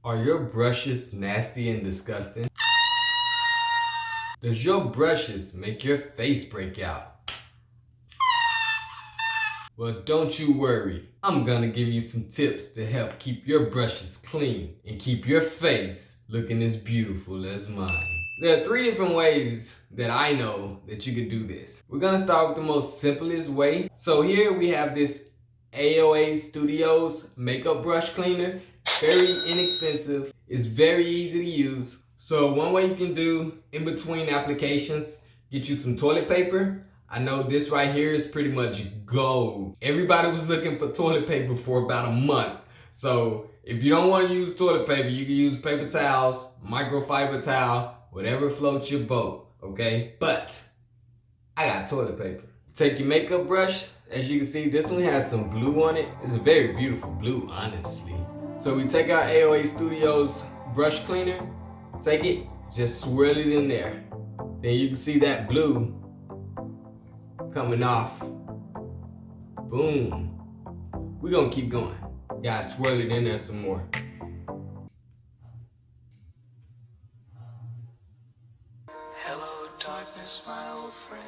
Are your brushes nasty and disgusting? Does your brushes make your face break out? Well, don't you worry. I'm gonna give you some tips to help keep your brushes clean and keep your face looking as beautiful as mine. There are 3 different ways that I know that you can do this. We're gonna start with the most simplest way. So here we have this AOA Studios makeup brush cleaner. Very inexpensive. It's very easy to use. So one way you can do in between applications, get you some toilet paper. I know this right here is pretty much gold. Everybody was looking for toilet paper for about a month. So if you don't want to use toilet paper, you can use paper towels, microfiber towel, whatever floats your boat, okay? But I got toilet paper. Take your makeup brush. As you can see, this one has some blue on it. It's a very beautiful blue, honestly. So we take our AOA Studios brush cleaner, take it, just swirl it in there. Then you can see that blue coming off. Boom. We're gonna keep going. Gotta swirl it in there some more. Hello, darkness, my old friend.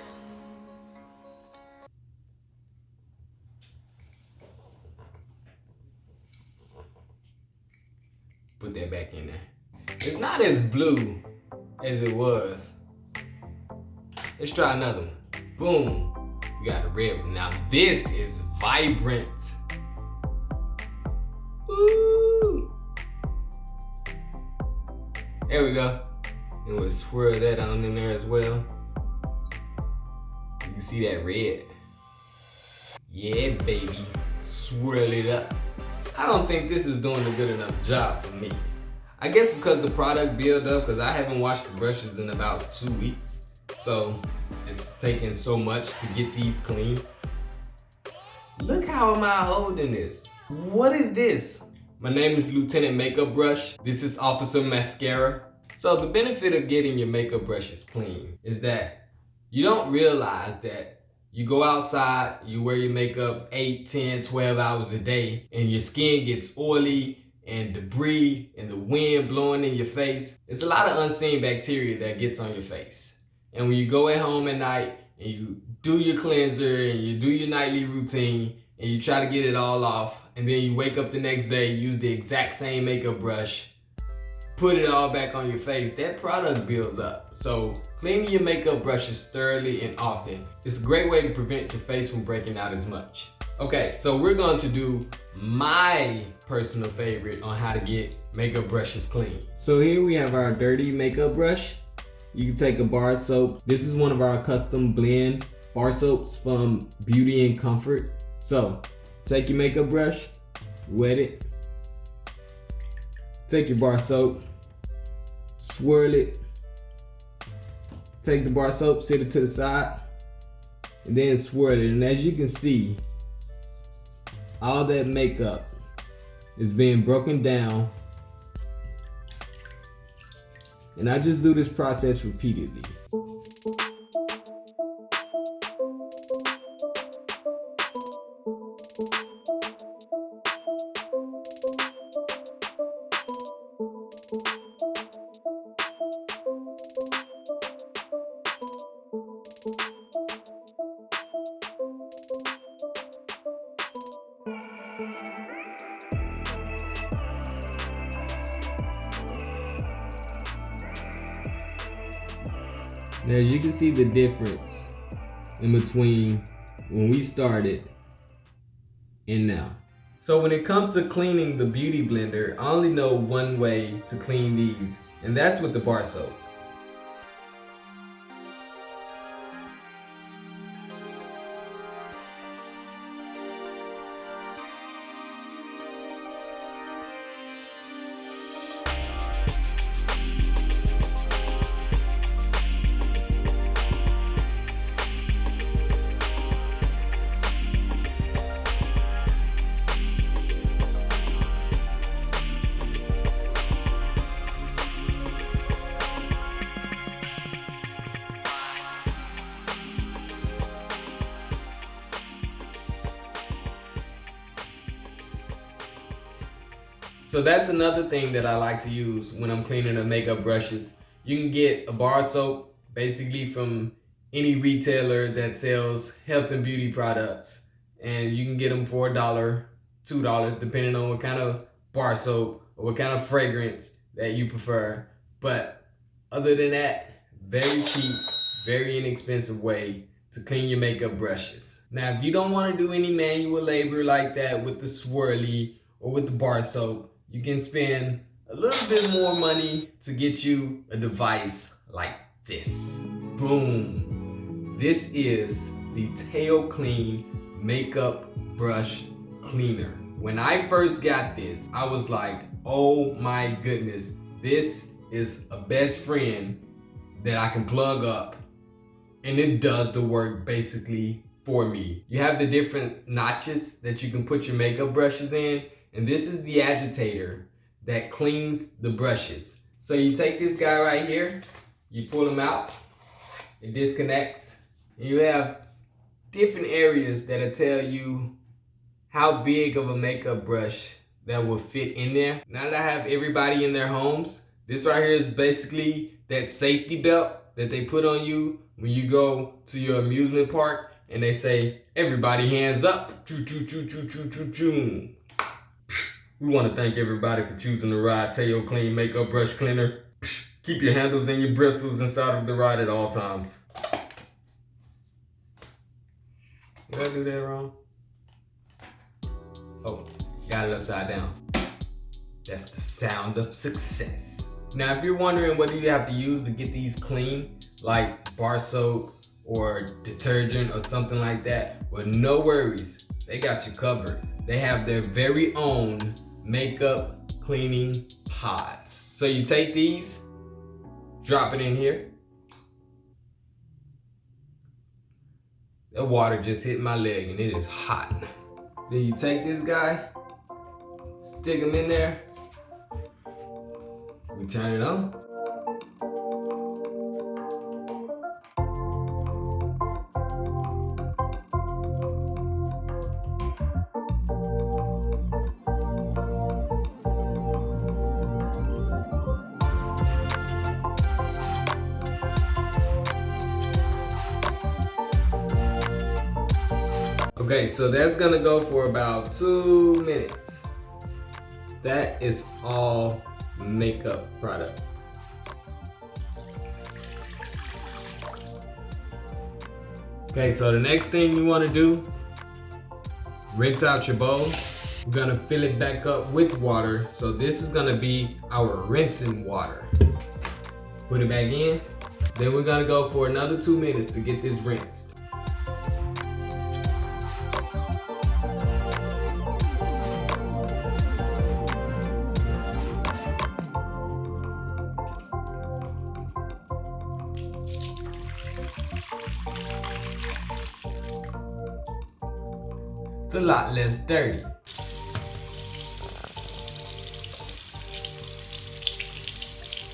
Put that back in there. It's not as blue as it was. Let's try another one. Boom. We got a red one. Now this is vibrant. Ooh. There we go. And we'll swirl that on in there as well. You can see that red. Yeah, baby. Swirl it up. I don't think this is doing a good enough job for me. I guess because the product build up, because I haven't washed the brushes in about 2 weeks. So it's taking so much to get these clean. Look how am I holding this? What is this? My name is Lieutenant Makeup Brush. This is Officer Mascara. So the benefit of getting your makeup brushes clean is that you don't realize that you go outside, you wear your makeup 8, 10, 12 hours a day, and your skin gets oily and debris and the wind blowing in your face. It's a lot of unseen bacteria that gets on your face. And when you go at home at night and you do your cleanser and you do your nightly routine and you try to get it all off, and then you wake up the next day, use the exact same makeup brush, put it all back on your face, that product builds up. So cleaning your makeup brushes thoroughly and often is a great way to prevent your face from breaking out as much. Okay, so we're going to do my personal favorite on how to get makeup brushes clean. So here we have our dirty makeup brush. You can take a bar soap. This is one of our custom blend bar soaps from Beauty and Comfort. So take your makeup brush, wet it, take your bar soap, swirl it, take the bar soap, set it to the side, and then swirl it. And as you can see, all that makeup is being broken down. And I just do this process repeatedly. Now, as you can see the difference in between when we started and now. So when it comes to cleaning the beauty blender, I only know one way to clean these, and that's with the bar soap. So that's another thing that I like to use when I'm cleaning the makeup brushes. You can get a bar soap basically from any retailer that sells health and beauty products, and you can get them for $1, $2, depending on what kind of bar soap or what kind of fragrance that you prefer. But other than that, very cheap, very inexpensive way to clean your makeup brushes. Now, if you don't want to do any manual labor like that with the swirly or with the bar soap, you can spend a little bit more money to get you a device like this. Boom. This is the Tail Clean Makeup Brush Cleaner. When I first got this, I was like, oh my goodness, this is a best friend that I can plug up and it does the work basically for me. You have the different notches that you can put your makeup brushes in, and this is the agitator that cleans the brushes. So you take this guy right here, you pull him out, it disconnects, and you have different areas that'll tell you how big of a makeup brush that will fit in there. Now that I have everybody in their homes, this right here is basically that safety belt that they put on you when you go to your amusement park and they say, everybody hands up. Choo, choo, choo, choo, choo, choo, choo. We want to thank everybody for choosing the ride Tail Clean Makeup Brush Cleaner. Keep your handles and your bristles inside of the ride at all times. Did I do that wrong? Oh, got it upside down. That's the sound of success. Now, if you're wondering what do you have to use to get these clean, like bar soap or detergent or something like that, well, no worries. They got you covered. They have their very own makeup cleaning pods. So you take these, drop it in here. The water just hit my leg and it is hot. Then you take this guy, stick him in there, we turn it on. Okay, so that's gonna go for about 2 minutes. That is all makeup product. Okay, so the next thing you wanna do, rinse out your bowl. We're gonna fill it back up with water. So this is gonna be our rinsing water. Put it back in. Then we're gonna go for another 2 minutes to get this rinsed. It's a lot less dirty.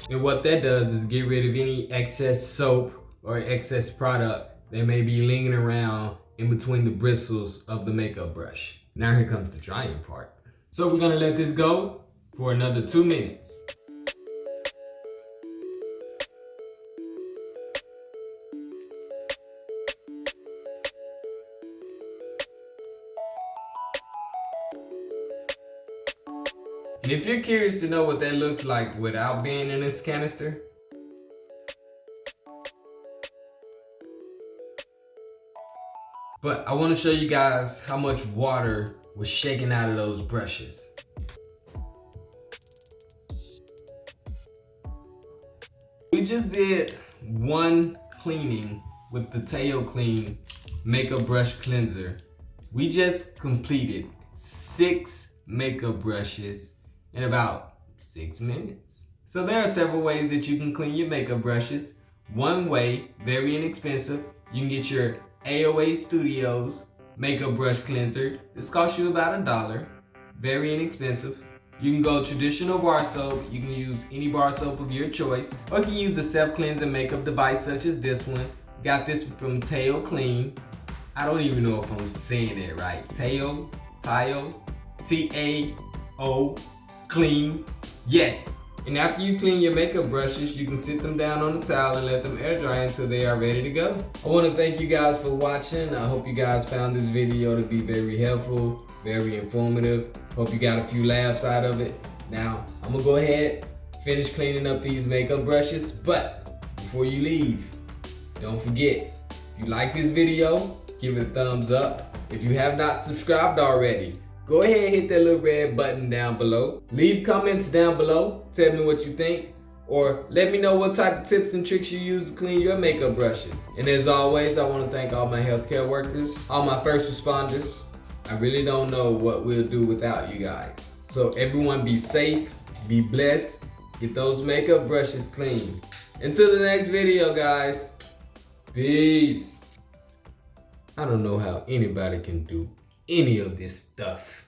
And what that does is get rid of any excess soap or excess product that may be lingering around in between the bristles of the makeup brush. Now here comes the drying part. So we're gonna let this go for another 2 minutes. And if you're curious to know what that looks like without being in this canister, but I want to show you guys how much water was shaken out of those brushes. We just did one cleaning with the Tail Clean Makeup Brush Cleanser. We just completed 6 makeup brushes in about 6 minutes. So there are several ways that you can clean your makeup brushes. One way, very inexpensive, you can get your AOA Studios makeup brush cleanser. This costs you about $1, very inexpensive. You can go traditional bar soap. You can use any bar soap of your choice, or you can use a self-cleansing makeup device such as this one. Got this from Tail Clean. I don't even know if I'm saying it right. Tail, T-A-O clean? Yes. And after you clean your makeup brushes, you can sit them down on the towel and let them air dry until they are ready to go. I want to thank you guys for watching. I hope you guys found this video to be very helpful, very informative. Hope you got a few laughs out of it. Now, I'm gonna go ahead, finish cleaning up these makeup brushes, but before you leave, don't forget, if you like this video, give it a thumbs up. If you have not subscribed already, go ahead and hit that little red button down below. Leave comments down below. Tell me what you think. Or let me know what type of tips and tricks you use to clean your makeup brushes. And as always, I want to thank all my healthcare workers, all my first responders. I really don't know what we'll do without you guys. So everyone be safe, be blessed, get those makeup brushes clean. Until the next video, guys. Peace. I don't know how anybody can do any of this stuff.